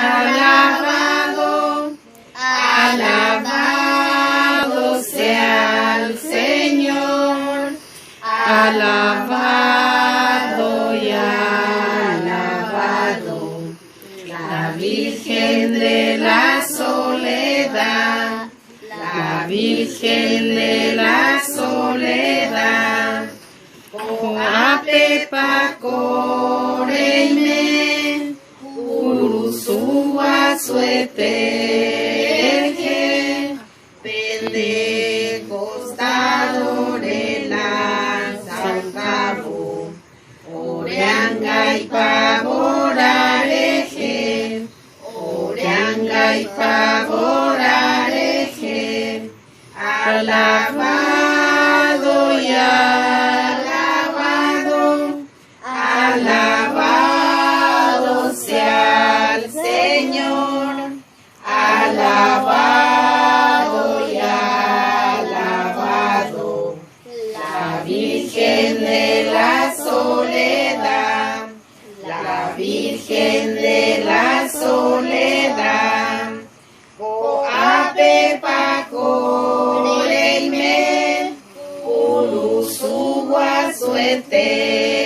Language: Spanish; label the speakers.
Speaker 1: Alabado, alabado sea el Señor, alabado y alabado. La Virgen de la Soledad, la Virgen de la Soledad, a pepa coreime, urusua sueteje, pentecostadore lanzalcabo, oreanga y pavorareje, oreanga y pavorareje, alabado y alabado, alabado sea el Señor, alabado y alabado. La Virgen de la Soledad, la Virgen de la Soledad, a pepa coreime, urusugua suete.